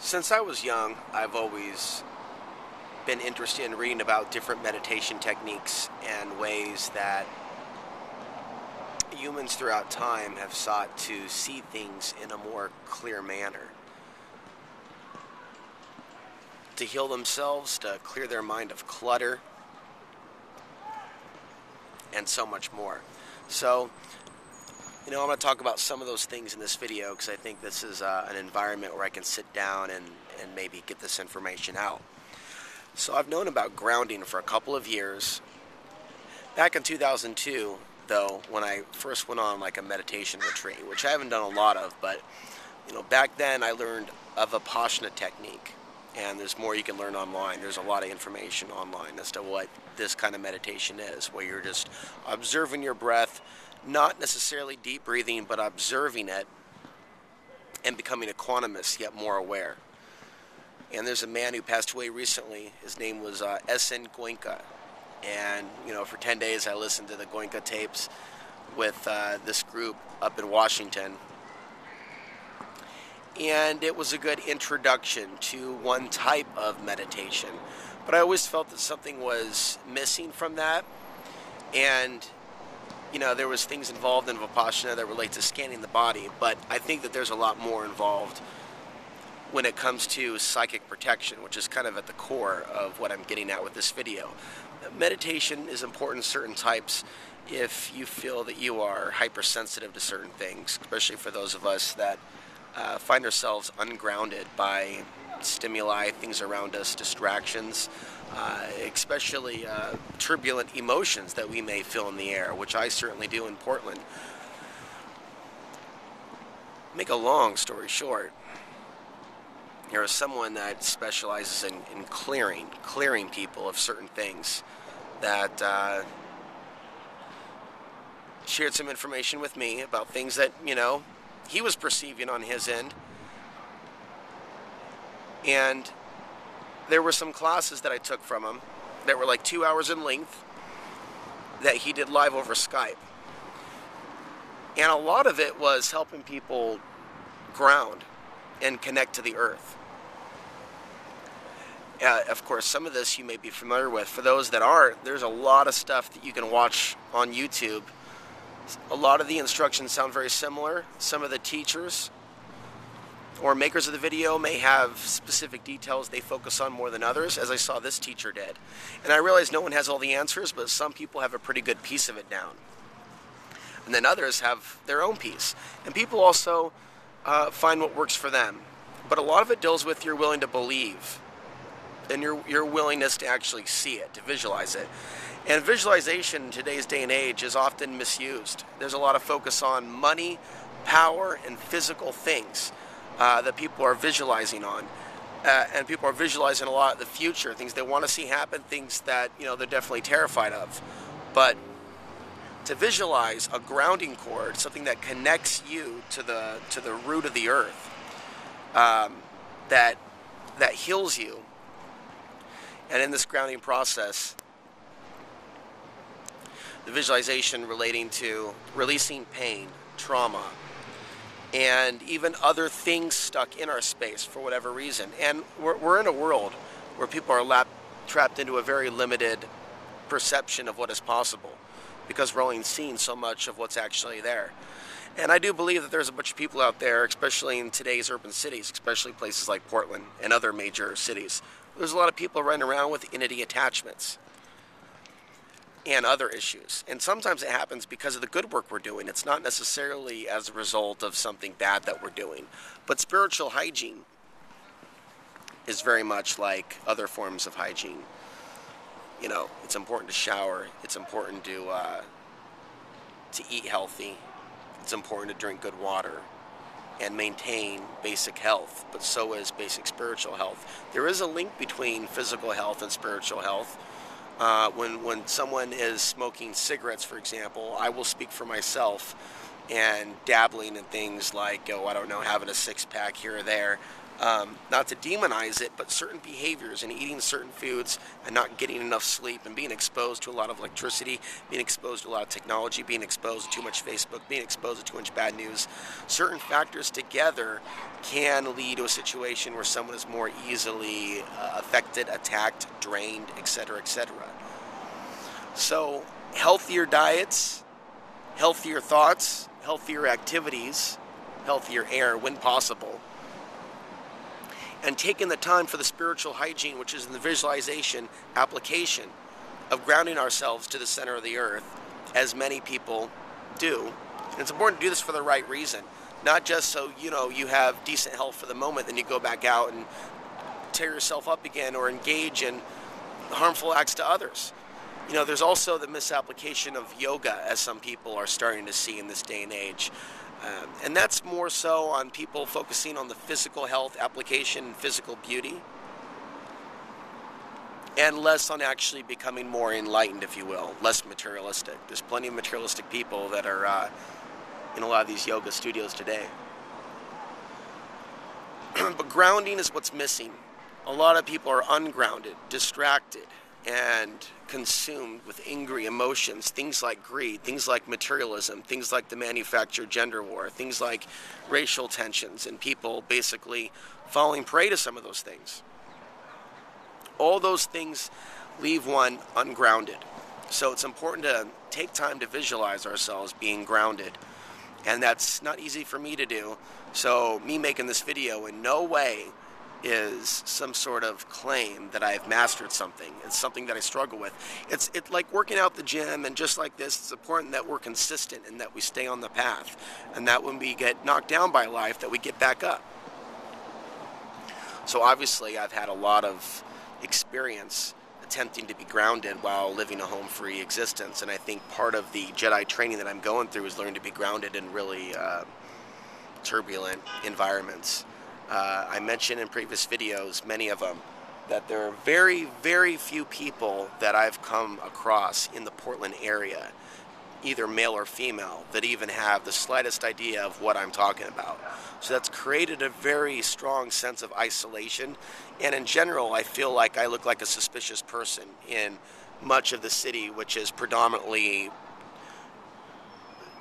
Since I was young, I've always been interested in reading about different meditation techniques and ways that humans throughout time have sought to see things in a more clear manner. To heal themselves, to clear their mind of clutter, and so much more. So, I'm going to talk about some of those things in this video because I think this is an environment where I can sit down and maybe get this information out. So I've known about grounding for a couple of years. Back in 2002, though, when I first went on like a meditation retreat, which I haven't done a lot of, but back then I learned of a Vipassana technique, and there's more you can learn online. There's a lot of information online as to what this kind of meditation is, where you're just observing your breath, not necessarily deep breathing, but observing it and becoming a quantumist, yet more aware. And there's a man who passed away recently. His name was S.N. Goenka. And, for 10 days I listened to the Goenka tapes with this group up in Washington. And it was a good introduction to one type of meditation. But I always felt that something was missing from that. And there was things involved in Vipassana that relate to scanning the body, but I think that there's a lot more involved when it comes to psychic protection, which is kind of at the core of what I'm getting at with this video. Meditation is important in certain types if you feel that you are hypersensitive to certain things, especially for those of us that find ourselves ungrounded by stimuli, things around us, distractions, especially turbulent emotions that we may feel in the air, which I certainly do in Portland. Make a long story short, there is someone that specializes in clearing people of certain things that shared some information with me about things that, he was perceiving on his end. And there were some classes that I took from him that were like 2 hours in length that he did live over Skype. And a lot of it was helping people ground and connect to the earth. Of course, some of this you may be familiar with. For those that aren't, there's a lot of stuff that you can watch on YouTube. A lot of the instructions sound very similar. Some of the teachers or makers of the video may have specific details they focus on more than others, as I saw this teacher did. And I realize no one has all the answers, but some people have a pretty good piece of it down. And then others have their own piece. And people also find what works for them. But a lot of it deals with you're willing to believe and your willingness to actually see it, to visualize it. And visualization in today's day and age is often misused. There's a lot of focus on money, power, and physical things that people are visualizing on. And people are visualizing a lot of the future, things they want to see happen, things that they're definitely terrified of. But to visualize a grounding cord, something that connects you to the root of the earth, that heals you. And in this grounding process, the visualization relating to releasing pain, trauma, and even other things stuck in our space for whatever reason. And we're in a world where people are trapped into a very limited perception of what is possible because we're only seeing so much of what's actually there. And I do believe that there's a bunch of people out there, especially in today's urban cities, especially places like Portland and other major cities. There's a lot of people running around with entity attachments and other issues. And sometimes it happens because of the good work we're doing. It's not necessarily as a result of something bad that we're doing. But spiritual hygiene is very much like other forms of hygiene. It's important to shower. It's important to eat healthy. It's important to drink good water and maintain basic health, but so is basic spiritual health. There is a link between physical health and spiritual health. When someone is smoking cigarettes, for example, I will speak for myself, and dabbling in things like, having a six-pack here or there, not to demonize it, but certain behaviors and eating certain foods and not getting enough sleep and being exposed to a lot of electricity, being exposed to a lot of technology, being exposed to too much Facebook, being exposed to too much bad news, certain factors together can lead to a situation where someone is more easily affected, attacked, drained, etc., etc. So healthier diets, healthier thoughts, healthier activities, healthier air when possible, and taking the time for the spiritual hygiene, which is in the visualization application of grounding ourselves to the center of the earth, as many people do. And it's important to do this for the right reason, not just so you have decent health for the moment, then you go back out and tear yourself up again or engage in harmful acts to others. There's also the misapplication of yoga, as some people are starting to see in this day and age. And that's more so on people focusing on the physical health application and physical beauty, and less on actually becoming more enlightened, if you will, less materialistic. There's plenty of materialistic people that are in a lot of these yoga studios today. But grounding is what's missing. A lot of people are ungrounded, distracted, and consumed with angry emotions, things like greed, things like materialism, things like the manufactured gender war, things like racial tensions, and people basically falling prey to some of those things. All those things leave one ungrounded. So it's important to take time to visualize ourselves being grounded. And that's not easy for me to do. So me making this video in no way is some sort of claim that I've mastered something. It's something that I struggle with. It's like working out the gym, and just like this, it's important that we're consistent and that we stay on the path, and that when we get knocked down by life, that we get back up. So obviously I've had a lot of experience attempting to be grounded while living a home-free existence, and I think part of the Jedi training that I'm going through is learning to be grounded in really turbulent environments. I mentioned in previous videos, many of them, that there are very, very few people that I've come across in the Portland area, either male or female, that even have the slightest idea of what I'm talking about. So that's created a very strong sense of isolation, and in general, I feel like I look like a suspicious person in much of the city, which is predominantly,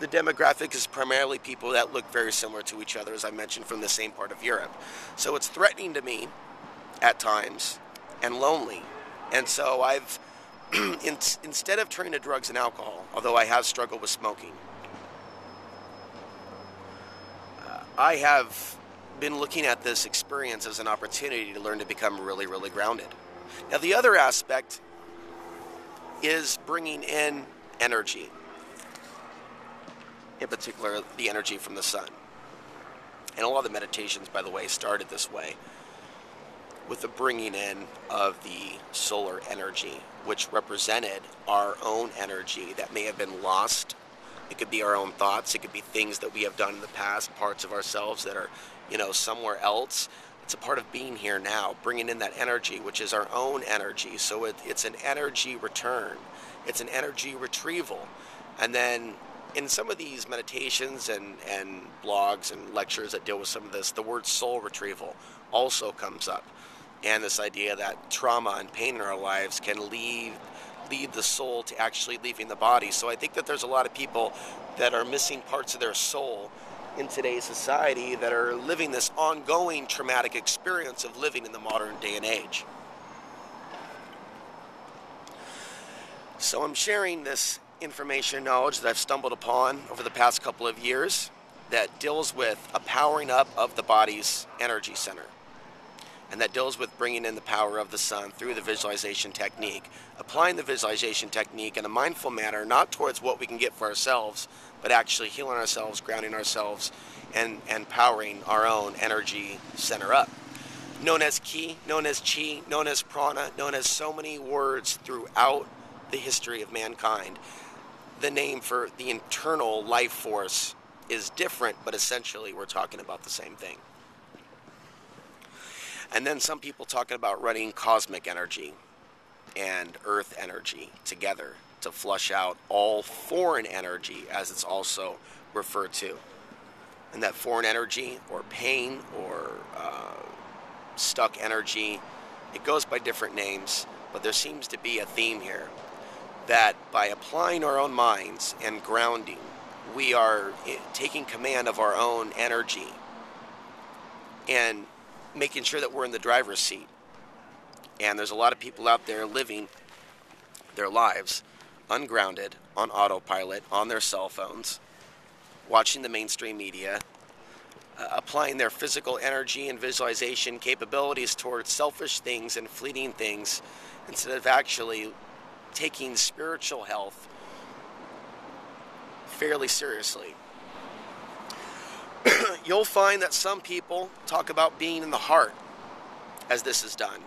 the demographic is primarily people that look very similar to each other, as I mentioned, from the same part of Europe. So it's threatening to me at times and lonely. And so I've, instead of turning to drugs and alcohol, although I have struggled with smoking, I have been looking at this experience as an opportunity to learn to become really, really grounded. Now, the other aspect is bringing in energy. In particular, the energy from the sun. And a lot of the meditations, by the way, started this way, with the bringing in of the solar energy, which represented our own energy that may have been lost. It could be our own thoughts. It could be things that we have done in the past, parts of ourselves that are, somewhere else. It's a part of being here now, bringing in that energy, which is our own energy. So it's an energy return. It's an energy retrieval. And then in some of these meditations and blogs and lectures that deal with some of this, the word soul retrieval also comes up. And this idea that trauma and pain in our lives can lead the soul to actually leaving the body. So I think that there's a lot of people that are missing parts of their soul in today's society that are living this ongoing traumatic experience of living in the modern day and age. So I'm sharing this information and knowledge that I've stumbled upon over the past couple of years that deals with a powering up of the body's energy center, and that deals with bringing in the power of the sun through the visualization technique, applying the visualization technique in a mindful manner, not towards what we can get for ourselves, but actually healing ourselves, grounding ourselves, and powering our own energy center up. Known as ki, known as chi, known as prana, known as so many words throughout the history of mankind. The name for the internal life force is different, but essentially we're talking about the same thing. And then some people talking about running cosmic energy and earth energy together to flush out all foreign energy, as it's also referred to. And that foreign energy or pain or stuck energy. It goes by different names, but there seems to be a theme here that by applying our own minds and grounding, we are taking command of our own energy and making sure that we're in the driver's seat. And there's a lot of people out there living their lives ungrounded, on autopilot, on their cell phones, watching the mainstream media, applying their physical energy and visualization capabilities towards selfish things and fleeting things instead of actually taking spiritual health fairly seriously. You'll find that some people talk about being in the heart as this is done,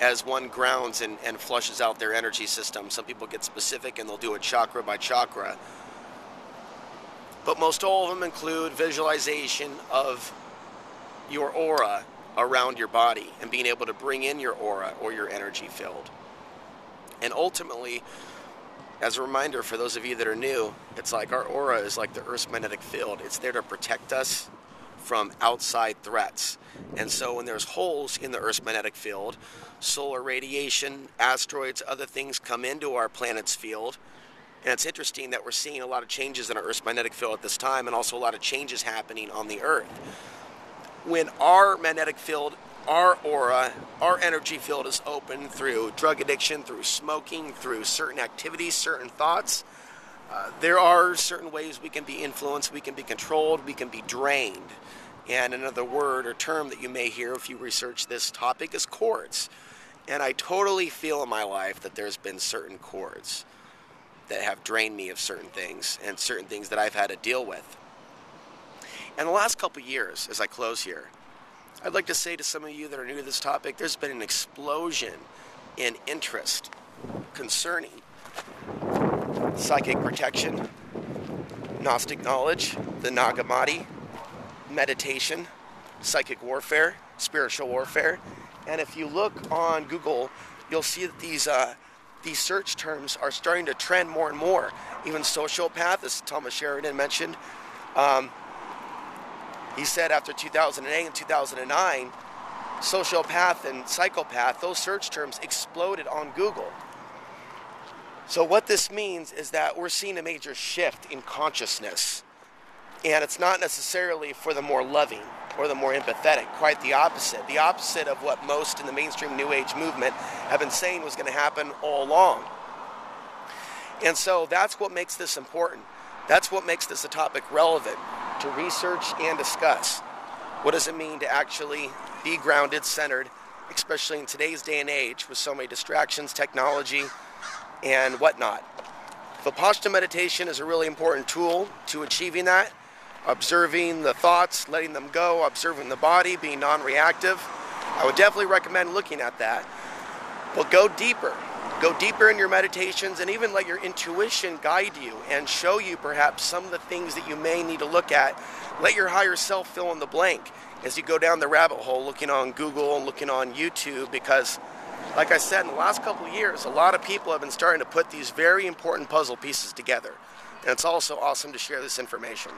as one grounds and flushes out their energy system. Some people get specific and they'll do it chakra by chakra. But most all of them include visualization of your aura around your body and being able to bring in your aura or your energy field. And ultimately, as a reminder for those of you that are new, it's like our aura is like the Earth's magnetic field. It's there to protect us from outside threats. And so when there's holes in the Earth's magnetic field, solar radiation, asteroids, other things come into our planet's field. And it's interesting that we're seeing a lot of changes in our Earth's magnetic field at this time, and also a lot of changes happening on the Earth. When our magnetic field, our aura, our energy field is open through drug addiction, through smoking, through certain activities, certain thoughts, there are certain ways we can be influenced, we can be controlled, we can be drained. And another word or term that you may hear if you research this topic is cords. And I totally feel in my life that there's been certain cords that have drained me of certain things and certain things that I've had to deal with. And the last couple of years, as I close here, I'd like to say to some of you that are new to this topic, there's been an explosion in interest concerning psychic protection, Gnostic knowledge, the Nagamati, meditation, psychic warfare, spiritual warfare. And if you look on Google, you'll see that these search terms are starting to trend more and more. Even sociopath, as Thomas Sheridan mentioned, he said after 2008 and 2009, sociopath and psychopath, those search terms exploded on Google. So what this means is that we're seeing a major shift in consciousness. And it's not necessarily for the more loving or the more empathetic, quite the opposite. The opposite of what most in the mainstream New Age movement have been saying was going to happen all along. And so that's what makes this important. That's what makes this a topic relevant to research and discuss. What does it mean to actually be grounded, centered, especially in today's day and age with so many distractions, technology, and whatnot. Vipassana meditation is a really important tool to achieving that. Observing the thoughts, letting them go, observing the body, being non-reactive. I would definitely recommend looking at that. But go deeper. Go deeper in your meditations and even let your intuition guide you and show you perhaps some of the things that you may need to look at. Let your higher self fill in the blank as you go down the rabbit hole looking on Google and looking on YouTube, because like I said, in the last couple of years, a lot of people have been starting to put these very important puzzle pieces together. And it's also awesome to share this information.